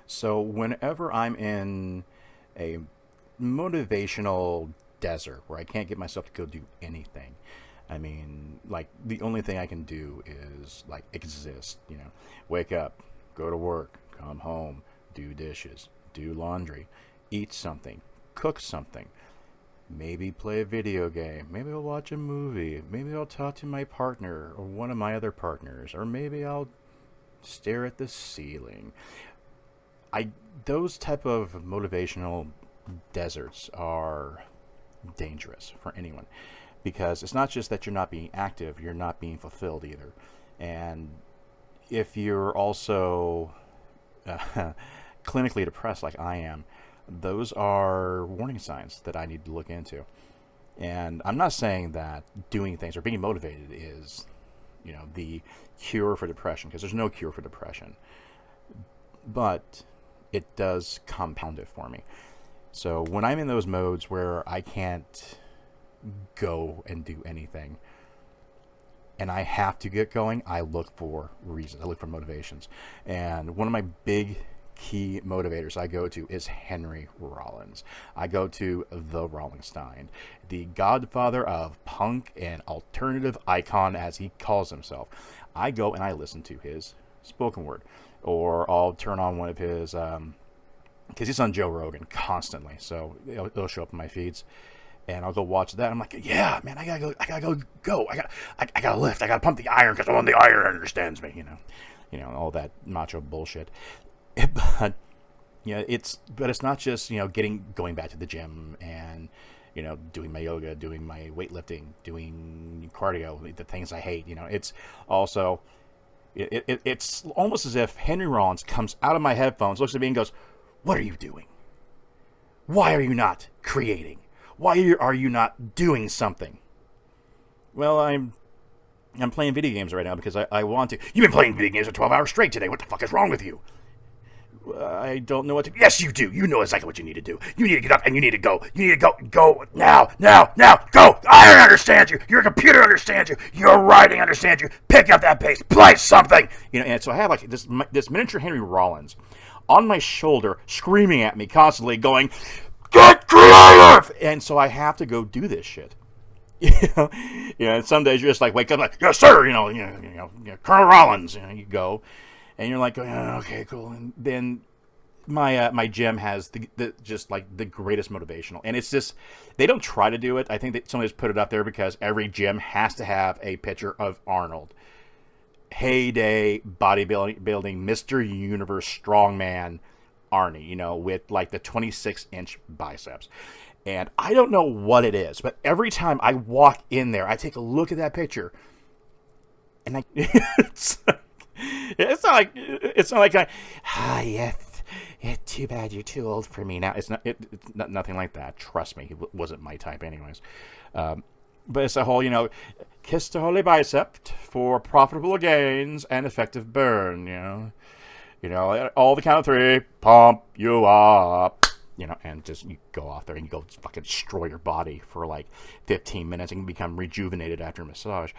So whenever I'm in a motivational desert where I can't get myself to go do anything, I mean, like the only thing I can do is like exist, wake up, go to work, come home, do dishes, do laundry, eat something, cook something, maybe play a video game, maybe I'll watch a movie, maybe I'll talk to my partner or one of my other partners, or maybe I'll stare at the ceiling. I Those type of motivational deserts are dangerous for anyone because it's not just that you're not being active, you're not being fulfilled either. And if you're also clinically depressed like I am, those are warning signs that I need to look into. And I'm not saying that doing things or being motivated is, the cure for depression, because there's no cure for depression. But it does compound it for me. So when I'm in those modes where I can't go and do anything and I have to get going, I look for reasons. I look for motivations. And one of my big key motivators I go to is Henry Rollins. I go to the Rollenstein, the godfather of punk and alternative icon, as he calls himself. I go and I listen to his spoken word, or I'll turn on one of his, because he's on Joe Rogan constantly, so it'll show up in my feeds, and I'll go watch that. I'm like, yeah, man, I gotta go. I gotta lift. I gotta pump the iron because only the iron understands me. All that macho bullshit. But it's not just going back to the gym and doing my yoga, doing my weightlifting, doing cardio, the things I hate. It's also it's almost as if Henry Rollins comes out of my headphones, looks at me, and goes, "What are you doing? Why are you not creating? Why are you not doing something?" Well, I'm playing video games right now because I want to. You've been playing video games for 12 hours straight today. What the fuck is wrong with you? I don't know what to... Yes, you do. You know exactly what you need to do. You need to get up and you need to go. You need to go now, go. Iron understands you. Your computer understands you. Your writing understands you. Pick up that pace. Play something. And so I have like this miniature Henry Rollins on my shoulder, screaming at me constantly, going, "Get creative!" And so I have to go do this shit. And some days you're just like, wake up, like, "Yes, sir." Colonel Rollins. You go. And you're like, oh, okay, cool. And then my gym has the greatest motivational, and it's just they don't try to do it. I think that somebody's put it up there because every gym has to have a picture of Arnold, heyday bodybuilding, Mr. Universe strongman Arnie, with like the 26-inch biceps. And I don't know what it is, but every time I walk in there, I take a look at that picture, and it's not like yes, too bad you're too old for me now. It's not nothing like that. Trust me, it wasn't my type anyways. But it's the whole, kiss the holy bicep for profitable gains and effective burn. All the count of three, pump you up. And just you go off there and you go fucking destroy your body for like 15 minutes and become rejuvenated after a massage.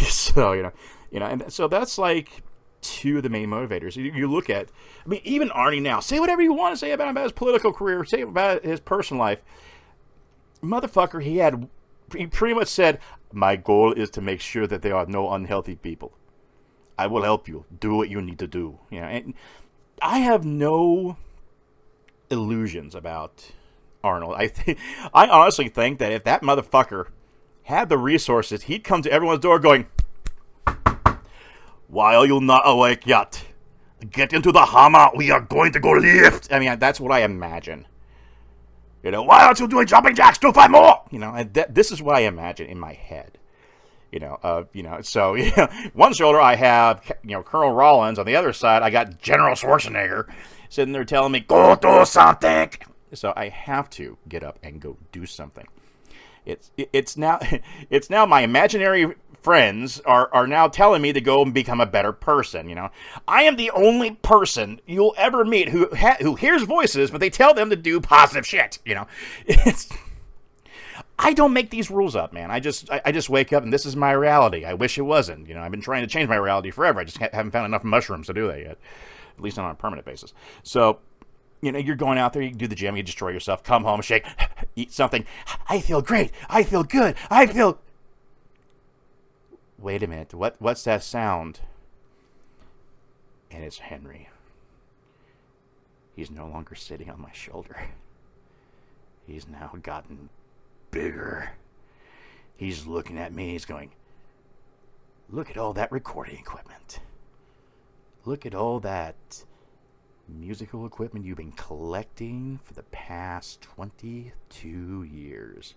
So, and so that's like two of the main motivators. You look at, even Arnie now, say whatever you want to say about him, about his political career, say about his personal life. Motherfucker, he pretty much said, "My goal is to make sure that there are no unhealthy people. I will help you. Do what you need to do." And I have no illusions about Arnold. I honestly think that if that motherfucker had the resources, he'd come to everyone's door going, "Why are you not awake yet? Get into the hammer. We are going to go lift." That's what I imagine. Why aren't you doing jumping jacks? Do 5 more. This is what I imagine in my head. So one shoulder I have Colonel Rollins, on the other side I got General Schwarzenegger sitting there telling me, "Go do something." So I have to get up and go do something. It's now my imaginary friends are now telling me to go and become a better person. I am the only person you'll ever meet who hears voices, but they tell them to do positive shit. I don't make these rules up, man. I just wake up and this is my reality. I wish it wasn't. I've been trying to change my reality forever. I just haven't found enough mushrooms to do that yet. at least not on a permanent basis. So, you're going out there, you do the gym, you destroy yourself, come home, shake, eat something. I feel great. I feel good. Wait a minute. What's that sound? And it's Henry. He's no longer sitting on my shoulder. He's now gotten bigger. He's looking at me. He's going, look at all that recording equipment. Look at all that musical equipment you've been collecting for the past 22 years.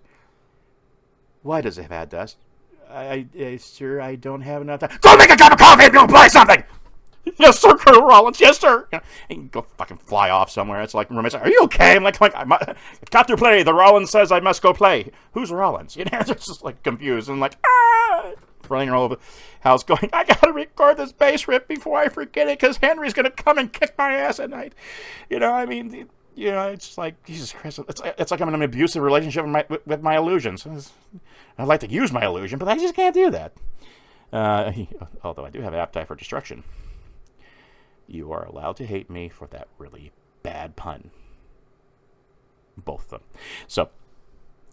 Why does it have had dust? Sir, I don't have enough time. Go make a cup of coffee and go buy something! Yes, sir, Colonel Rollins. Yes, sir. And you can go fucking fly off somewhere. It's like, roommates, are you okay? I'm like, I've got to play. The Rollins says I must go play. Who's Rollins? It's just like confused and like, running all over the house going, I got to record this bass riff before I forget it because Henry's going to come and kick my ass at night. It's like, Jesus Christ. It's like I'm in an abusive relationship with my illusions. I'd like to use my illusion, but I just can't do that. Although I do have an appetite for destruction. You are allowed to hate me for that really bad pun. Both of them. So,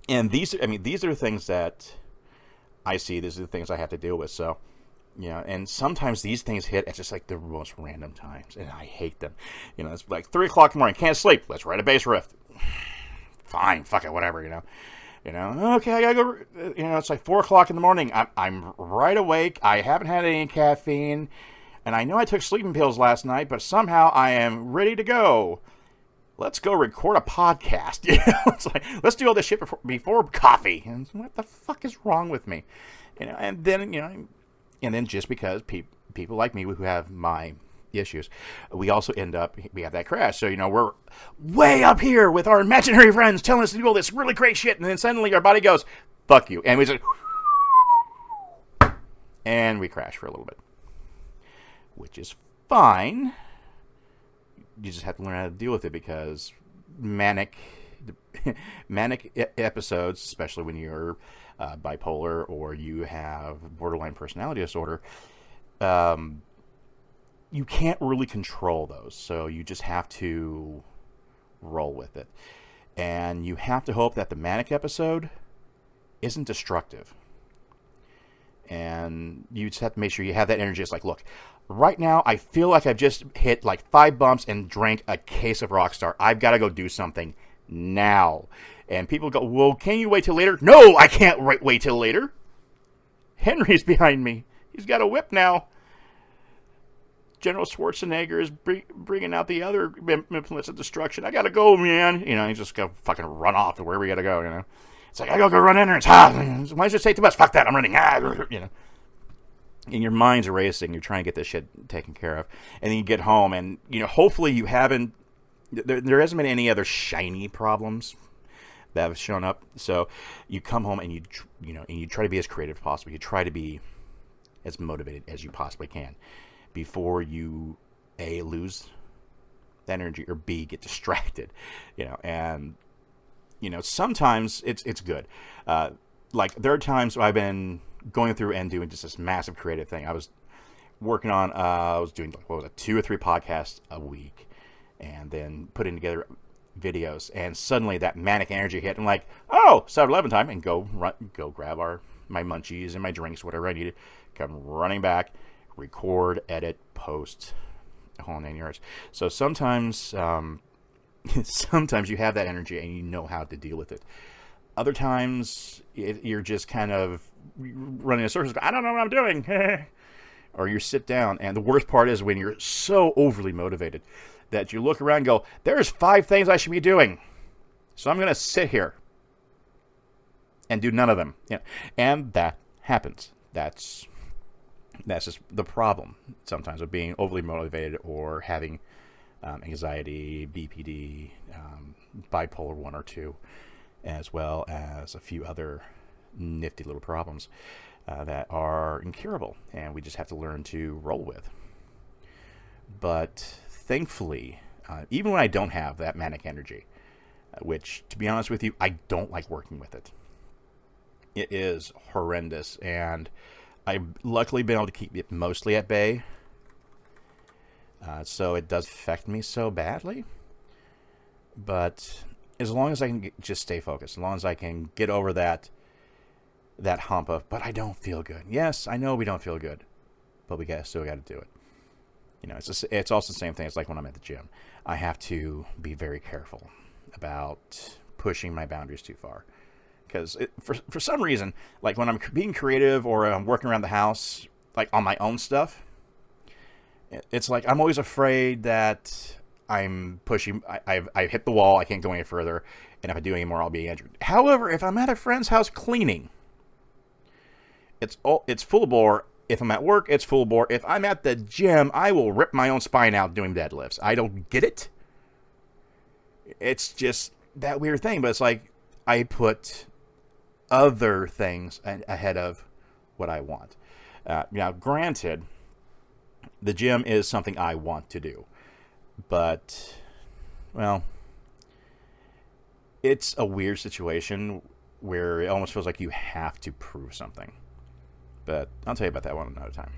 and these are the things that I see. These are the things I have to deal with. So, and sometimes these things hit at just like the most random times, and I hate them. It's like 3 o'clock in the morning, can't sleep. Let's write a bass riff. Fine, fuck it, whatever. Okay, I gotta go. It's like 4 o'clock in the morning. I'm right awake. I haven't had any caffeine. And I know I took sleeping pills last night, but somehow I am ready to go. Let's go record a podcast. It's like, let's do all this shit before coffee. And what the fuck is wrong with me? And then just because people like me who have my issues, we also we have that crash. So, we're way up here with our imaginary friends telling us to do all this really great shit. And then suddenly our body goes, fuck you. And we just, and we crash for a little bit. Which is fine. You just have to learn how to deal with it because manic episodes, especially when you're bipolar or you have borderline personality disorder, you can't really control those. So you just have to roll with it. And you have to hope that the manic episode isn't destructive. And you just have to make sure you have that energy. It's like, look, right now I feel like I've just hit like 5 bumps and drank a case of Rockstar. I've got to go do something now. And people go, well, can you wait till later? No, I can't wait till later. Henry's behind me. He's got a whip now. General Schwarzenegger is bringing out the other implements of destruction. I got to go, man. He's just going to fucking run off to wherever we got to go, It's like, I gotta go run in there. It's hot. Why don't you take the bus? Fuck that. I'm running. And your mind's racing. You're trying to get this shit taken care of. And then you get home and, hopefully you haven't, there hasn't been any other shiny problems that have shown up. So you come home and you try to be as creative as possible. You try to be as motivated as you possibly can before you, A, lose that energy or B, get distracted, and sometimes it's good. Like there are times where I've been going through and doing just this massive creative thing. I was working on, I was doing, 2 or 3 podcasts a week and then putting together videos. And suddenly that manic energy hit. And like, 7-Eleven time, and go grab my munchies and my drinks, whatever I needed. Come running back, record, edit, post, the whole 9 yards. So sometimes you have that energy and you know how to deal with it. Other times, you're just kind of running in circles. I don't know what I'm doing. Or you sit down, and the worst part is when you're so overly motivated that you look around and go, there's 5 things I should be doing. So I'm going to sit here and do none of them. And that happens. That's just the problem sometimes of being overly motivated or having anxiety, BPD, bipolar 1 or 2, as well as a few other nifty little problems that are incurable, and we just have to learn to roll with. But thankfully, even when I don't have that manic energy, which, to be honest with you, I don't like working with it. It is horrendous, and I've luckily been able to keep it mostly at bay. So it does affect me so badly. But as long as I can just stay focused, as long as I can get over that hump of, but I don't feel good. Yes, I know we don't feel good, but we still got to do it. It's also the same thing. It's like when I'm at the gym. I have to be very careful about pushing my boundaries too far. Because for some reason, like when I'm being creative or I'm working around the house, like on my own stuff, it's like I'm always afraid that I'm pushing. I've hit the wall. I can't go any further, and if I do any more, I'll be injured. However, if I'm at a friend's house cleaning, it's full bore. If I'm at work, it's full bore. If I'm at the gym, I will rip my own spine out doing deadlifts. I don't get it. It's just that weird thing, but it's like I put other things ahead of what I want. Now, granted, the gym is something I want to do, but, well, it's a weird situation where it almost feels like you have to prove something. But I'll tell you about that one another time.